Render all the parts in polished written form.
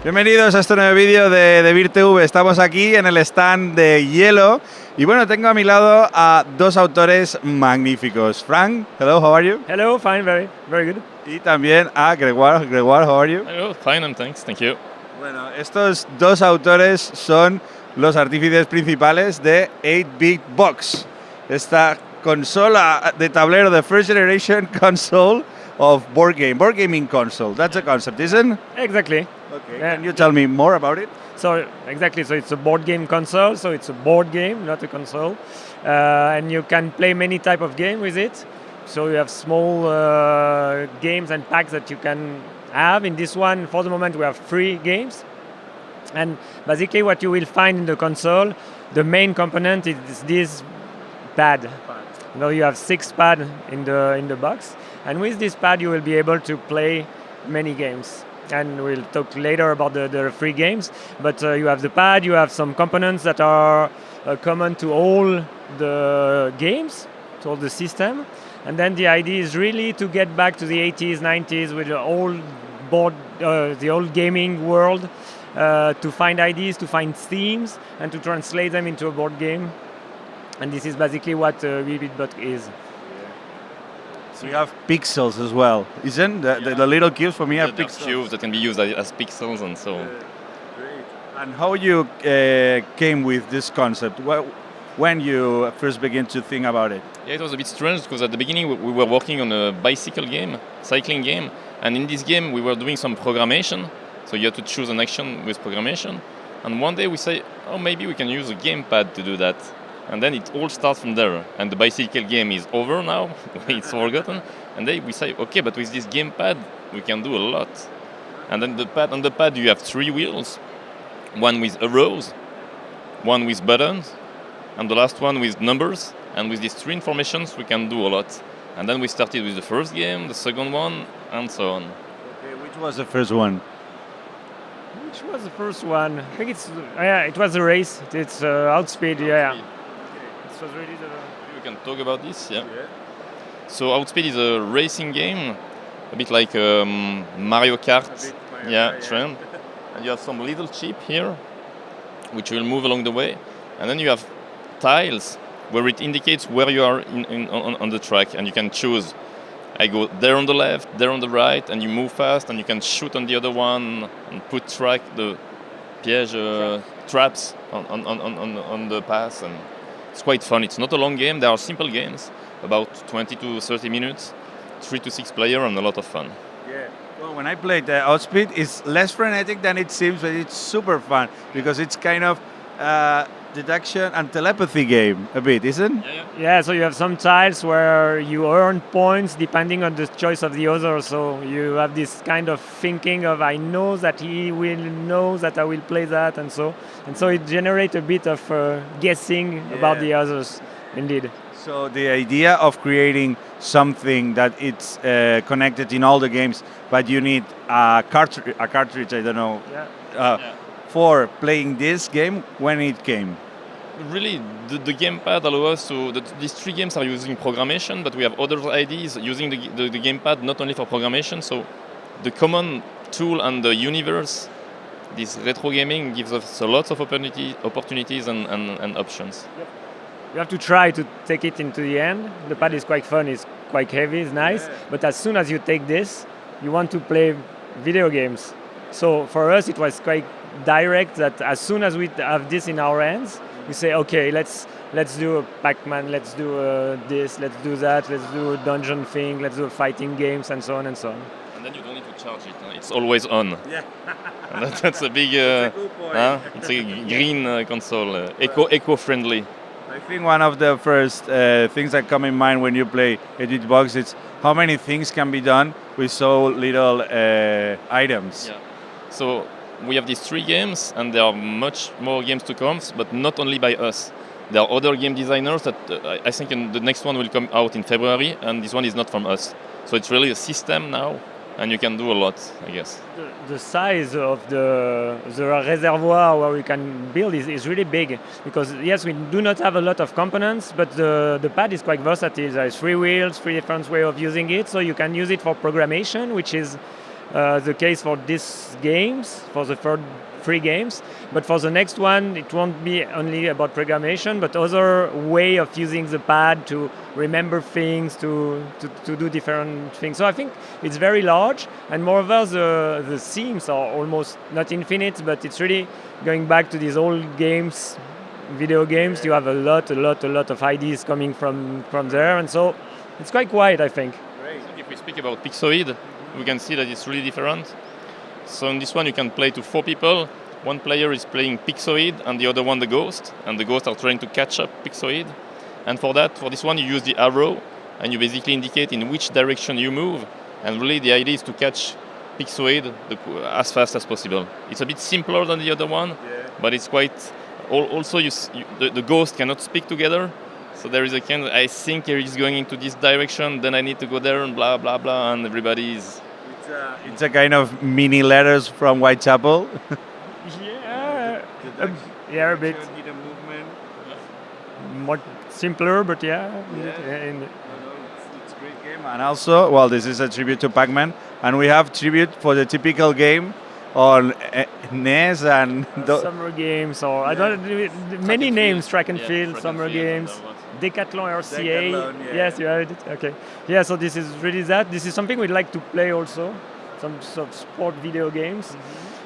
Bienvenidos a este nuevo vídeo de VirTV. Estamos aquí en el stand de hielo y bueno, tengo a mi lado a dos autores magníficos. Frank, hello, how are you? Hello, fine, very good. Y también a Grégoire, how are you? Hello, fine, and thanks, thank you. Bueno, estos dos autores son los artífices principales de 8-Bit Box, esta consola de tablero, the first generation console of board gaming console. That's a concept, isn't it? Exactly. Okay. Can you tell me more about it? So exactly, so it's a board game console, so it's a board game, not a console. And you can play many type of game with it. So you have small games and packs that you can have. In this one, for the moment, we have 3 games. And basically what you will find in the console, the main component is this pad. You know, you have 6 pads in the box. And with this pad, you will be able to play many games. And we'll talk later about the 3 games. But you have the pad, you have some components that are common to all the games, to all the system. And then the idea is really to get back to the 80s, 90s with the old gaming world, to find ideas, to find themes, and to translate them into a board game. And this is basically what 8-Bit Box is. So you have pixels as well, isn't the little cubes for me are The pixels. cubes that can be used as pixels and so. Great. And how you came with this concept? When you first began to think about it? Yeah, it was a bit strange because at the beginning we were working on a bicycle game, cycling game, and in this game we were doing some programmation. So you had to choose an action with programmation. And one day we say, oh, maybe we can use a gamepad to do that. And then it all starts from there. And the bicycle game is over now, it's forgotten. And then we say, okay, but with this gamepad, we can do a lot. And then on the pad you have 3 wheels, one with arrows, one with buttons, and the last one with numbers. And with these 3 informations, we can do a lot. And then we started with the first game, the second one, and so on. Okay, which was the first one? Which was the first one? I think it was a race. It's Outspeed, yeah. This was really We can talk about this, yeah. So Outspeed is a racing game, a bit like Mario Kart, trend. And you have some little chip here, which will move along the way. And then you have tiles where it indicates where you are on the track, and you can choose. I go there on the left, there on the right, and you move fast, and you can shoot on the other one and put the piège traps on the pass, and it's quite fun. It's not a long game. There are simple games, about 20 to 30 minutes, 3 to 6 player, and a lot of fun. Yeah. Well, when I played Outspeed, it's less frenetic than it seems, but it's super fun because it's kind of deduction and telepathy game a bit, isn't? Yeah, so you have some tiles where you earn points depending on the choice of the other. So you have this kind of thinking of, I know that he will know that I will play that, and so it generates a bit of guessing about the others, indeed. So the idea of creating something that it's connected in all the games, but you need a cartridge, I don't know, for playing this game, when it came? Really, the gamepad allows us to. These 3 games are using programmation, but we have other ideas using the gamepad not only for programmation. So the common tool and the universe, this retro gaming gives us a lot of opportunities and options. Yep. You have to try to take it into the end. The pad is quite fun, it's quite heavy, it's nice. Yeah. But as soon as you take this, you want to play video games. So for us, it was quite direct that as soon as we have this in our hands, we say, okay, let's do a Pac-Man, let's do this, let's do that, let's do a dungeon thing, let's do fighting games, and so on and so on. And then you don't need to charge it; it's always on. Yeah. And that's a big. It's a green console, eco-friendly. I think one of the first things that come in mind when you play 8-Bit Box is how many things can be done with so little items. Yeah. So we have these 3 games, and there are much more games to come, but not only by us. There are other game designers that I think the next one will come out in February, and this one is not from us. So it's really a system now, and you can do a lot, I guess. The size of the reservoir where we can build is really big, because yes, we do not have a lot of components, but the pad is quite versatile. There's 3 wheels, 3 different ways of using it, so you can use it for programmation, which is the case for these games, for the third 3 games. But for the next one, it won't be only about programmation, but other way of using the pad to remember things, to do different things. So I think it's very large, and moreover, the themes are almost not infinite, but it's really going back to these old games, video games. You have a lot of ideas coming from there, and so it's quite quiet, I think. If we speak about Pixoid, we can see that it's really different. So in this one, you can play to 4 people. One player is playing Pixoid, and the other one the ghost. And the ghosts are trying to catch up Pixoid. And for this one, you use the arrow, and you basically indicate in which direction you move. And really, the idea is to catch Pixoid as fast as possible. It's a bit simpler than the other one, but it's quite. Also, the ghosts cannot speak together. So there is a kind of, I think he's going into this direction, then I need to go there, and blah, blah, blah, and everybody is. It's a kind of mini letters from Whitechapel. A bit Need a movement. more simpler, but It's a great game. And also, well, this is a tribute to Pac-Man, and we have tribute for the typical game on NES and summer games, or I don't many names, track and field, summer games. Decathlon RCA. Decathlon, yeah. Yes, you heard it. Okay. Yeah, so this is really that. This is something we'd like to play also, some sort of sport video games.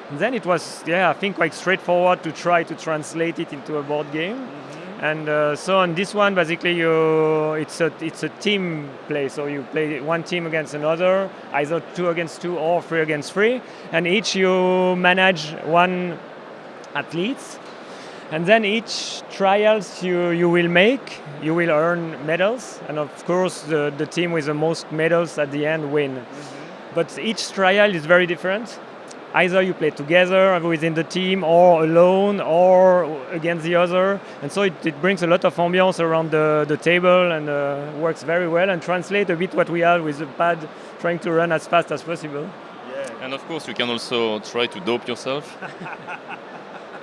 And then it was, I think quite straightforward to try to translate it into a board game. And so on this one, basically, it's a team play. So you play one team against another, either 2 against 2 or 3 against 3. And each you manage one athlete. And then each trials you will make, you will earn medals. And of course, the team with the most medals at the end win. But each trial is very different. Either you play together within the team, or alone, or against the other. And so it brings a lot of ambience around the table, and works very well, and translate a bit what we have with the pad, trying to run as fast as possible. And of course, you can also try to dope yourself.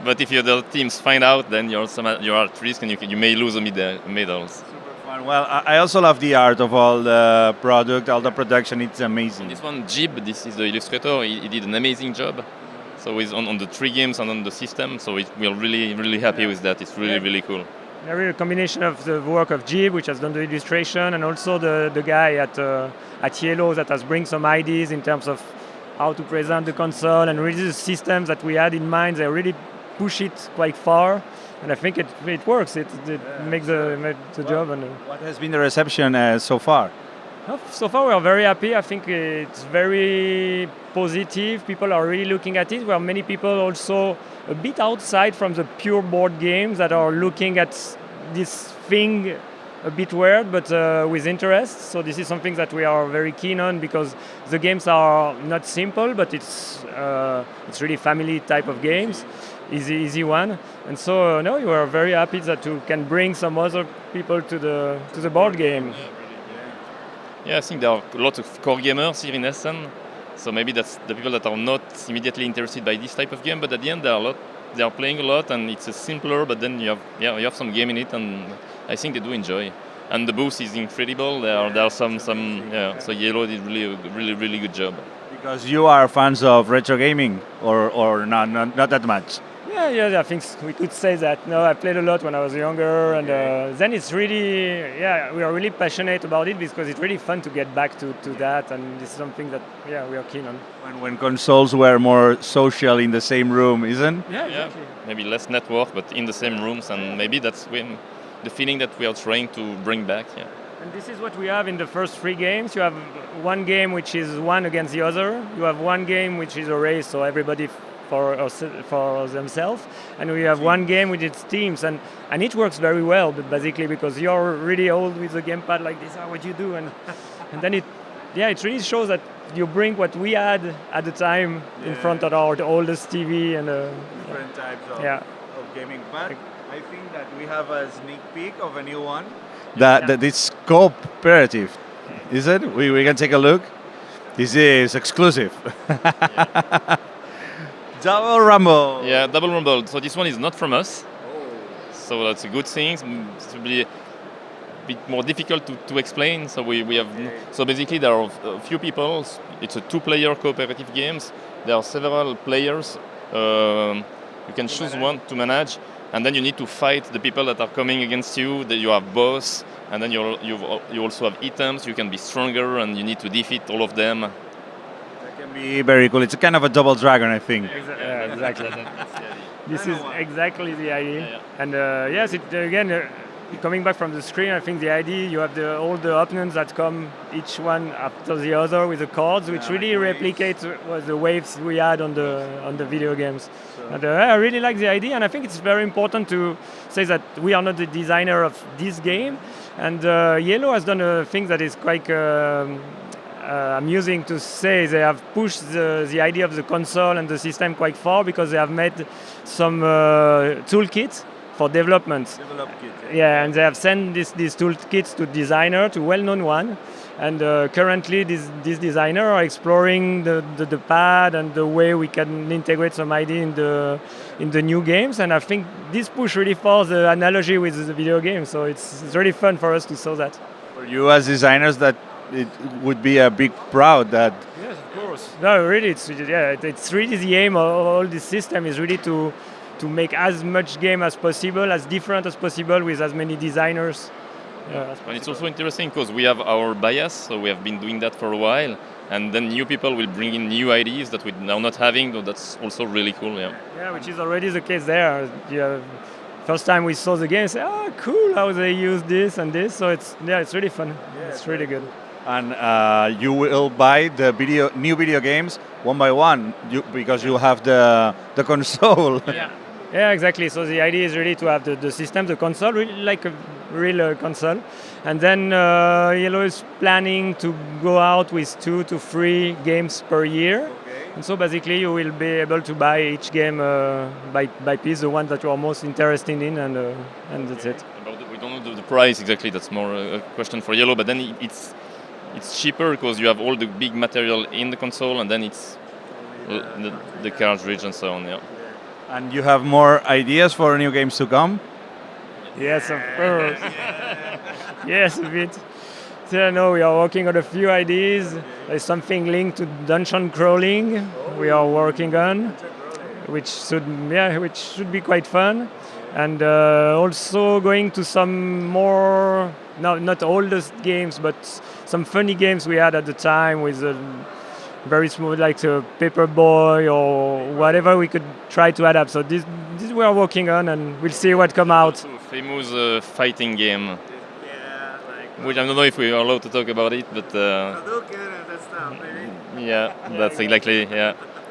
But if the other teams find out, then you're at risk, and you may lose the medals. Super fun. Well, I also love the art of all the product, all the production. It's amazing. This one, Jib, this is the illustrator. He did an amazing job. So he's on the 3 games and on the system. So we're really happy with that. It's really cool. A real combination of the work of Jib, which has done the illustration, and also the guy at Yellow that has bring some ideas in terms of how to present the console, and really the systems that we had in mind. They really push it quite far, and I think it works. It makes the job. And what has been the reception so far? So far, we are very happy. I think it's very positive. People are really looking at it. There are many people also a bit outside from the pure board games that are looking at this thing a bit weird, but with interest. So this is something that we are very keen on, because the games are not simple, but it's really family type of games. Easy one, and so no, you are very happy that you can bring some other people to the board game. Yeah, I think there are lots of core gamers here in Essen, so maybe that's the people that are not immediately interested by this type of game, but at the end they are playing a lot, and it's a simpler, but then you have some game in it, and I think they do enjoy. And the booth is incredible. There are some so Yellow did really good job. Because you are fans of retro gaming, or not that much. Yeah, I think we could say that. No, I played a lot when I was younger, and then it's really, we are really passionate about it, because it's really fun to get back to that, and this is something that, we are keen on. When consoles were more social in the same room, isn't? Yeah, exactly. Maybe less network, but in the same rooms, and maybe that's the feeling that we are trying to bring back. Yeah. And this is what we have in the first 3 games. You have one game which is one against the other. You have one game which is a race, so everybody for themselves, and we have one game with its teams, and it works very well, but basically because you're really old with the gamepad like this, what you do, and then it really shows that you bring what we had at the time in front of our oldest TV, and different types of gaming. But I think that we have a sneak peek of a new one. That it's cooperative, is it? We can take a look. This is exclusive. Double Rumble. Yeah, Double Rumble. So this one is not from us. So that's a good thing. bit more difficult to explain. So we have so basically there are a few people. It's a 2-player cooperative games. There are several players. You can choose one to manage, and then you need to fight the people that are coming against you. That you have boss, and then you also have items. You can be stronger, and you need to defeat all of them. That can be very cool. It's a kind of a double dragon, I think. Yeah, exactly. That's the idea. This is exactly the idea. Yeah. And yes, again, coming back from the screen, I think the idea, you have all the opponents that come each one after the other with the cards, which really replicates the waves we had on the video games. And I really like the idea, and I think it's very important to say that we are not the designer of this game, and Yellow has done a thing that is quite amusing to say. They have pushed the idea of the console and the system quite far, because they have made some toolkits for development. Yeah, and they have sent these toolkits to designer, to well-known one, and currently these designers are exploring the pad and the way we can integrate some idea in the new games, and I think this push really far the analogy with the video game, so it's really fun for us to see that. For you as designers, that it would be a big proud that. Yes, of course. No, really, it's really the aim of all this system is really to make as much game as possible, as different as possible, with as many designers. And it's also interesting because we have our bias, so we have been doing that for a while, and then new people will bring in new ideas that we are not having, so that's also really cool. Yeah, which is already the case there. First time we saw the game, say, oh, cool, how they use this and this, so it's really fun. Yeah, it's really good. And you will buy the new video games one by one, because you have the console. Yeah, exactly. So the idea is really to have the system, the console, really like a real console. And then Yellow is planning to go out with 2 to 3 games per year. Okay. And so basically you will be able to buy each game by piece, the one that you are most interested in, and that's it. We don't know the price exactly, that's more a question for Yellow, but then it's cheaper because you have all the big material in the console, and then it's the cartridge and so on. Yeah. And you have more ideas for new games to come? Yes, of course. Yes, a bit. So, no, we are working on a few ideas. There's something linked to dungeon crawling we are working on, which should be quite fun. And also going to some more, not oldest games, but some funny games we had at the time with very small, like a Paperboy or whatever we could try to adapt. So this we are working on, and we'll see what come out. Also a famous fighting game, which I don't know if we are allowed to talk about it, but yeah, that's exactly,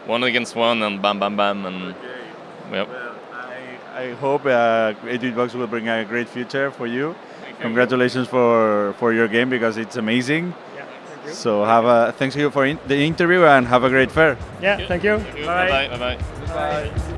one against one and bam, bam, bam, and yeah. I hope 8-bit Box will bring a great future for you. Congratulations for your game, because it's amazing. So thanks you for the interview, and have a great fair. Yeah, thank you. Bye. Bye. Bye.